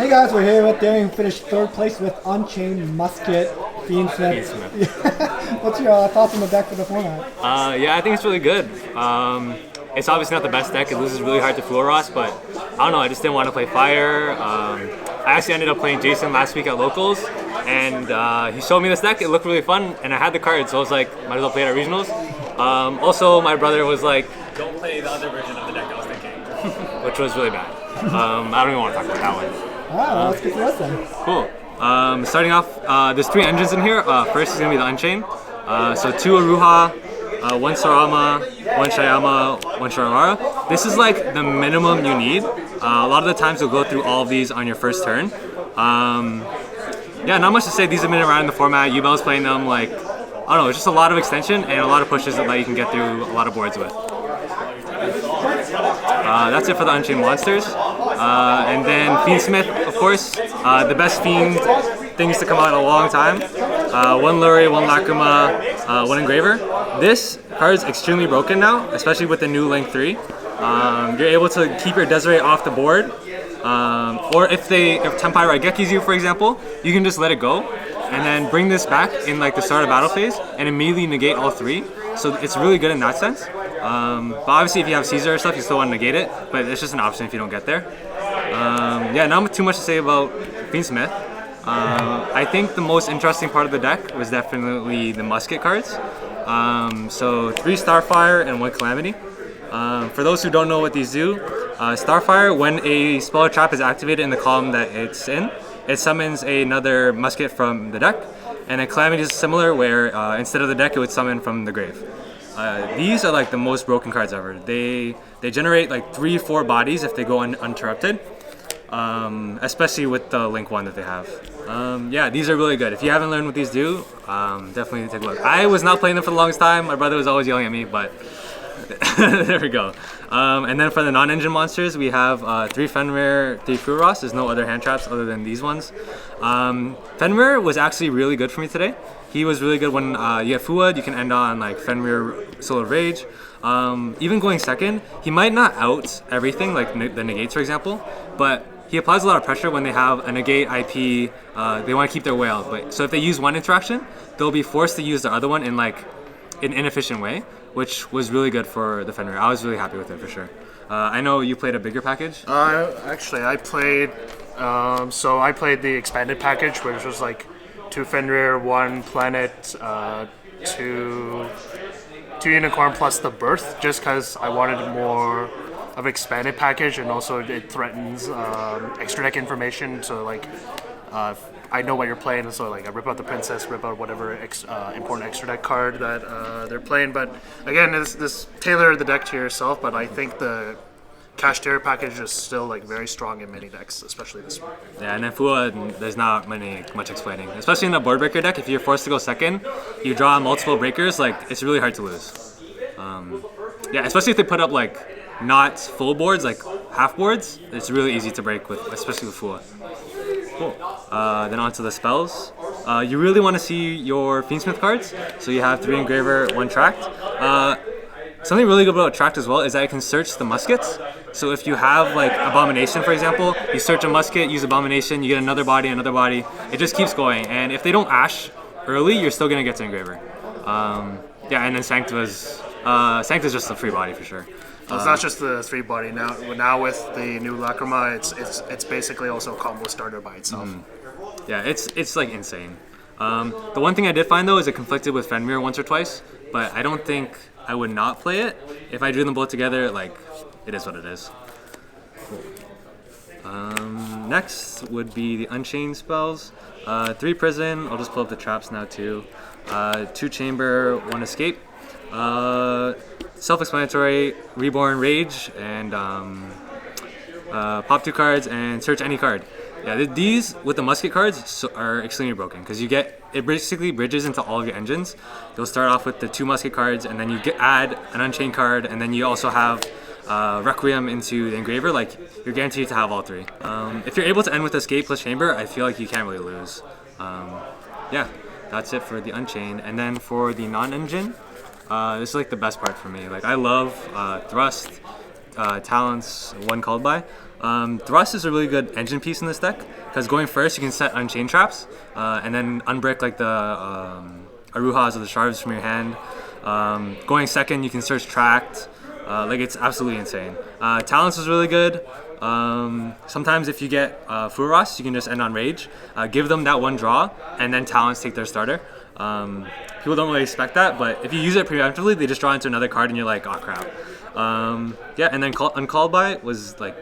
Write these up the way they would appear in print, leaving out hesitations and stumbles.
Hey guys, we're here with Darian, who finished third place with Unchained Musketeer Fiendsmith. What's your thoughts on the deck for the format? Yeah, I think it's really good. It's obviously not the best deck. It loses really hard to Full Ross, but I don't know. I just didn't want to play Fire. I actually ended up playing Jason last week at Locals, and he showed me this deck. It looked really fun, and I had the cards, so I was like, might as well play it at Regionals. Also, my brother was like, don't play the other version of the deck I was thinking, which was really bad. I don't even want to talk about that one. Alright, let's get to this then. Cool. Starting off, there's 3 engines in here. First is going to be the Unchained. So 2 Aruha, 1 Sarama, 1 Shayama, 1 Sharamara. This is like the minimum you need. A lot of the times you'll go through all of these on your first turn. Yeah, not much to say. These have been around in the format. Ubel's playing them like, I don't know, it's just a lot of extension and a lot of pushes that you can get through a lot of boards with. That's it for the Unchained monsters. And then Fiendsmith, of course, the best Fiend things to come out in a long time. 1 Lurie, 1 Lacrima, 1 Engraver. This card is extremely broken now, especially with the new Link 3. You're able to keep your Desiree off the board. Or if Tempai Raigekis you, for example, you can just let it go and then bring this back in like the start of battle phase and immediately negate all 3. So it's really good in that sense. But obviously if you have Caesar or stuff, you still want to negate it, but it's just an option if you don't get there. Yeah, not too much to say about Fiendsmith. I think the most interesting part of the deck was definitely the musket cards. So 3 Starfire and 1 Calamity. For those who don't know what these do, Starfire, when a spell or trap is activated in the column that it's in, it summons another musket from the deck. And then Calamity is similar, where instead of the deck, it would summon from the grave. These are like the most broken cards ever. They generate like 3-4 bodies if they go uninterrupted, especially with the Link 1 that they have. Yeah, these are really good. If you haven't learned what these do, definitely take a look. I was not playing them for the longest time. My brother was always yelling at me, but there we go. And then for the non-engine monsters, we have 3 Fenrir, 3 Furos. There's no other hand traps other than these ones. Fenrir was actually really good for me today. He was really good when you have Fuad, you can end on like Fenrir Solar Rage. Even going second, he might not out everything, like the negates for example, but he applies a lot of pressure when they have a negate IP, they want to keep their way out. But so if they use one interaction, they'll be forced to use the other one in like an inefficient way, which was really good for the Fenrir. I was really happy with it for sure. I know you played a bigger package? Actually, I played, I played the expanded package, which was like 2 Fenrir, 1 Planet, 2 Unicorn plus the Birth, just because I wanted more of expanded package, and also it threatens extra deck information, so like I know what you're playing, so like I rip out the Princess, rip out whatever important extra deck card that they're playing. But again, this tailor the deck to yourself, but I think the Cash Terror package is still like very strong in many decks, especially this one. Yeah, and then Fua, there's not much explaining. Especially in the board breaker deck, if you're forced to go second, you draw multiple breakers, like it's really hard to lose. Yeah, especially if they put up like not full boards, like half boards, it's really easy to break with, especially with Fua. Cool. Then on to the spells. You really want to see your Fiendsmith cards, so you have 3 Engraver, 1 Tract. Something really good about Tract as well is that it can search the muskets. So if you have like Abomination, for example, you search a musket, use Abomination, you get another body, it just keeps going. And if they don't Ash early, you're still going to get to Engraver. Yeah, and then Sancta's just a free body for sure. It's not just the 3 body now with the new Lacrima, it's basically also a combo starter by itself. Yeah, it's like insane. The one thing I did find though is it conflicted with Fenrir once or twice, but I don't think I would not play it. If I drew them both together, like, it is what it is. Cool. Next would be the Unchained spells. 3 Prison, I'll just pull up the traps now too. 2 Chamber, 1 Escape. Self-explanatory, Reborn Rage, and pop 2 cards and search any card. Yeah, these with the musket cards are extremely broken because it basically bridges into all of your engines. You'll start off with the 2 musket cards, and then you add an Unchained card, and then you also have Requiem into the Engraver. Like, you're guaranteed to have all 3. If you're able to end with Escape plus Chamber, I feel like you can't really lose. Yeah, that's it for the Unchained. And then for the non-engine, this is like the best part for me. Like, I love Thrust, talents, 1 called by. Thrust is a really good engine piece in this deck because going first you can set Unchained traps and then unbrick like the Aruhas or the Shards from your hand. Going second you can search Tract. Like it's absolutely insane. Talents is really good. Sometimes if you get Furos, you can just end on Rage, give them that 1 draw, and then Talents take their starter. People don't really expect that, but if you use it preemptively, they just draw into another card and you're like, oh crap. Yeah, and then Uncalled By was like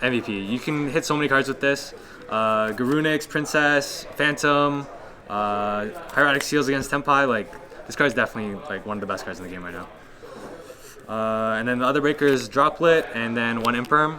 MVP. You can hit so many cards with this. Garunix, Princess, Phantom, Hieratic Seals against Tempai. Like this card's definitely like one of the best cards in the game right now. And then the other breakers, Droplet, and then 1 Imperm.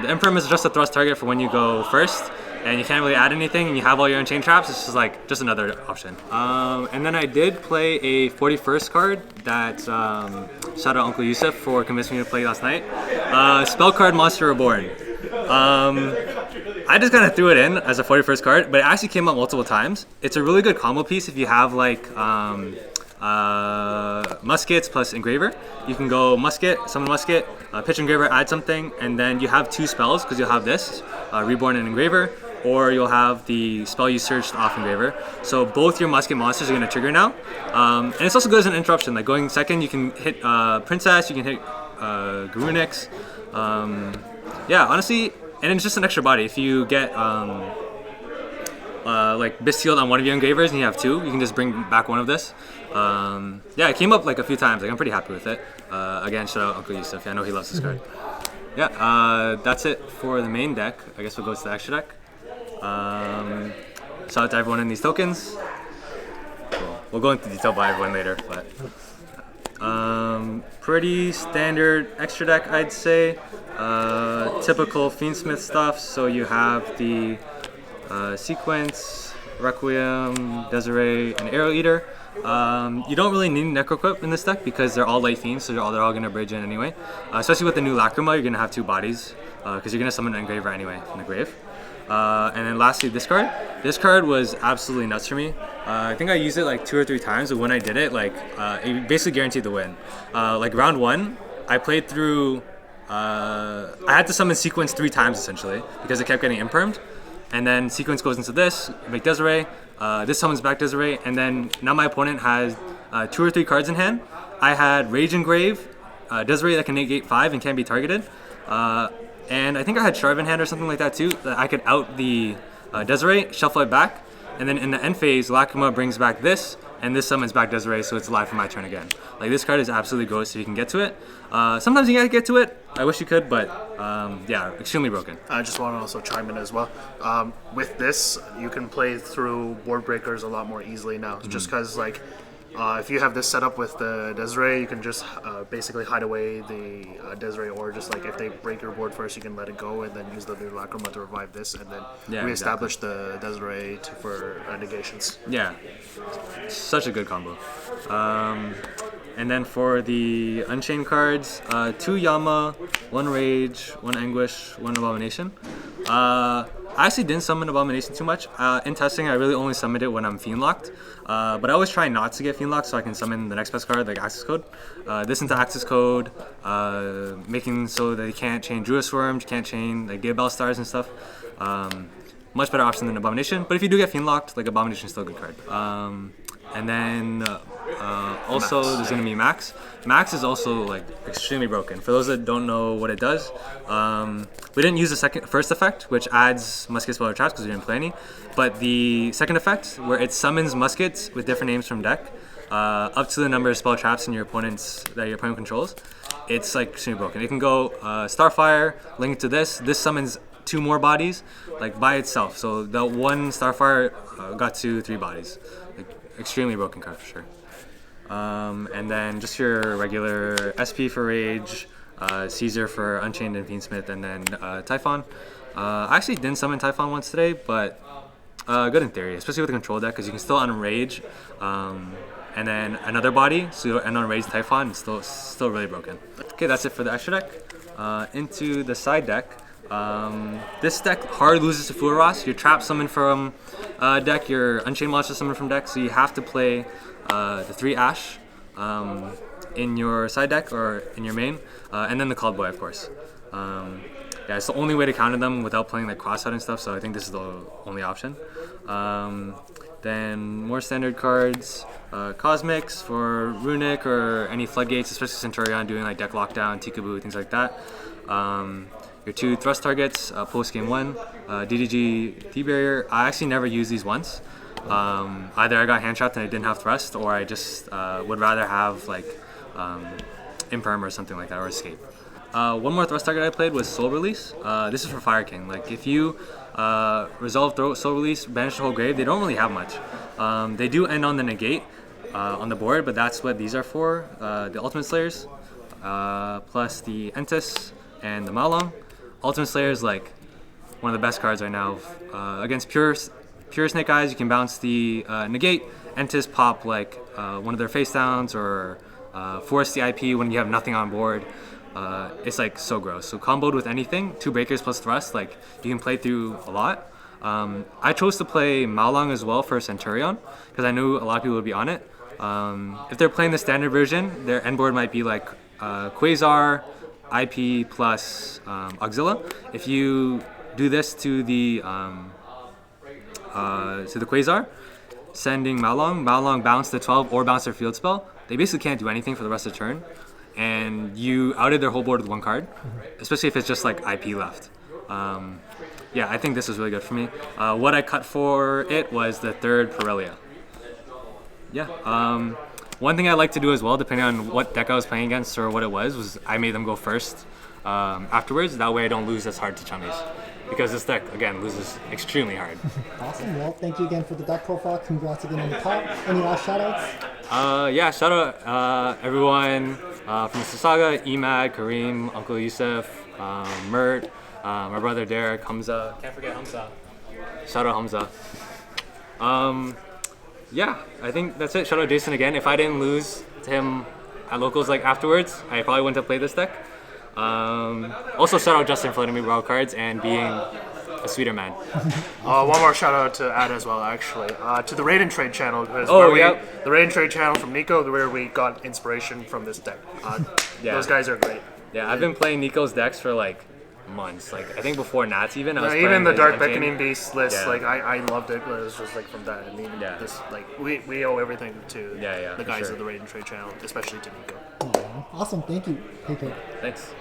The Imperm is just a thrust target for when you go first, and you can't really add anything, and you have all your Unchained traps. It's just like just another option. And then I did play a 41st card that shout out Uncle Yusuf for convincing me to play last night. Spell card Monster Reborn. I just kind of threw it in as a 41st card, but it actually came up multiple times. It's a really good combo piece if you have like muskets plus engraver. You can go musket, summon musket, pitch engraver, add something, and then you have 2 spells because you'll have this reborn and engraver, or you'll have the spell you searched off engraver. So both your musket monsters are going to trigger now, and it's also good as an interruption. Like going second, you can hit Princess, you can hit Garunix. Yeah, honestly, and it's just an extra body. If you get like Bestialed on one of your engravers and you have 2, you can just bring back 1 of this. Yeah, it came up like a few times. Like I'm pretty happy with it. Again, shout out Uncle Yusuf. I know he loves this card. Yeah, that's it for the main deck. I guess we'll go to the extra deck. Shout out to everyone in these tokens. Cool. We'll go into detail by everyone later, but pretty standard extra deck, I'd say. Typical Fiendsmith stuff. So you have the Sequence, Requiem, Desiree, and Arrow Eater. You don't really need Necroquip in this deck because they're all light fiends, so they're all going to bridge in anyway. Especially with the new Lacrima, you're going to have 2 bodies because you're going to summon an engraver anyway from the grave. And then lastly, this card. This card was absolutely nuts for me. I think I used it like 2 or 3 times, but when I did it, like it basically guaranteed the win. Like round 1, I played through. I had to summon Sequence 3 times essentially because it kept getting impermed. And then Sequence goes into this, make Desiree, this summons back Desiree, and then now my opponent has 2 or 3 cards in hand. I had Rage Engrave, Desiree that can negate 5 and can't be targeted, and I think I had Sharv in hand or something like that too, that I could out the Desiree, shuffle it back, and then in the end phase, Lacrima brings back this, and this summons back Desiree, so it's alive for my turn again. Like this card is absolutely gross if you can get to it. Sometimes you can't get to it. I wish you could, but yeah, extremely broken. I just want to also chime in as well. With this, you can play through board breakers a lot more easily now. Just because, like, if you have this set up with the Desiree, you can just basically hide away the Desiree, or just like if they break your board first, you can let it go and then use the new Lacrima to revive this, and then reestablish the Desiree for negations. Yeah, such a good combo. And then for the Unchained cards, 2 Yama, 1 Rage, 1 Anguish, 1 Abomination. I actually didn't summon Abomination too much. In testing, I really only summoned it when I'm Fiend Locked. But I always try not to get Fiend Locked so I can summon the next best card, like Access Code. This into Access Code, making so that you can't chain Druid Swarm, you can't chain like Diabell Stars and stuff. Much better option than Abomination. But if you do get Fiend Locked, like Abomination is still a good card. And then also there's going to be Max. Max is also like extremely broken. For those that don't know what it does, we didn't use the first effect, which adds musket spell or traps because we didn't play any. But the second effect, where it summons muskets with different names from deck, up to the number of spell traps in your opponent's that your opponent controls, it's like extremely broken. It can go Starfire, link to this. This summons 2 more bodies, like by itself. So the 1 Starfire got to 3 bodies. Like, extremely broken card for sure. And then just your regular SP for Rage, Caesar for Unchained and Fiendsmith, and then Typhon. I actually didn't summon Typhon once today, but good in theory, especially with the control deck, because you can still unrage, and then another body, so you'll end on Rage Typhon, and still really broken. Okay, that's it for the extra deck. Into the side deck. This deck hard loses to Furos. Your trap summon from deck, your Unchained monster summon from deck, so you have to play the 3 Ash. in your side deck or in your main, and then the Called Boy, of course. Yeah, it's the only way to counter them without playing like cross out and stuff, so I think this is the only option. Then more standard cards, Cosmics for Runic or any Floodgates, especially Centurion doing like deck lockdown, Tikaboo, things like that. Your 2 thrust targets, post game 1, DDG T-Barrier. I actually never used these once. Either I got hand trapped and I didn't have thrust, or I just would rather have like Imperm or something like that, or Escape. One more thrust target I played was Soul Release. This is for Fire King. Like if you resolve Soul Release, banish the whole grave, they don't really have much. They do end on the negate on the board, but that's what these are for. The Ultimate Slayers, plus the Entis and the Malong. Ultimate Slayer is like one of the best cards right now. Against pure Snake Eyes, you can bounce the negate. Entis pop like one of their face downs, or force the IP when you have nothing on board. It's like so gross. So comboed with anything, 2 breakers plus thrust, like you can play through a lot. I chose to play Malong as well for Centurion because I knew a lot of people would be on it. If they're playing the standard version, their end board might be like Quasar, IP plus Auxilla. If you do this to the Quasar, sending Malong bounce the 12 or bounce their field spell, they basically can't do anything for the rest of the turn. And you outed their whole board with 1 card, especially if it's just like IP left. Yeah, I think this is really good for me. What I cut for it was the 3rd Parelia. Yeah. One thing I like to do as well, depending on what deck I was playing against or what it was I made them go first afterwards. That way I don't lose as hard to chummies. Because this deck, again, loses extremely hard. Awesome. Well, thank you again for the deck profile. Congrats again on the top. Any last shoutouts? Yeah, shout out everyone from Sasaga, Emad, Kareem, Uncle Yusuf, Mert, my brother Derek, Hamza. Can't forget Hamza. Shout out Hamza. Yeah, I think that's it. Shout out Jason again. If I didn't lose to him at locals like afterwards, I probably wouldn't have played this deck. Also shout out Justin for letting me borrow cards and being a sweeter man. One more shout out to add as well, actually, to the Raid and Trade channel, because the Raid and Trade channel from Nico, where we got inspiration from this deck. Yeah. Those guys are great. Yeah, I've been playing Nico's decks for like months. Like I think before Nats even. I was even the his Dark Unchained. Beckoning Beast list, Yeah. like I loved it, but it was just like from that, and even this, like we owe everything to the guys of the Raid and Trade channel, especially to Nico. Awesome. Thank you. Take care. Thanks.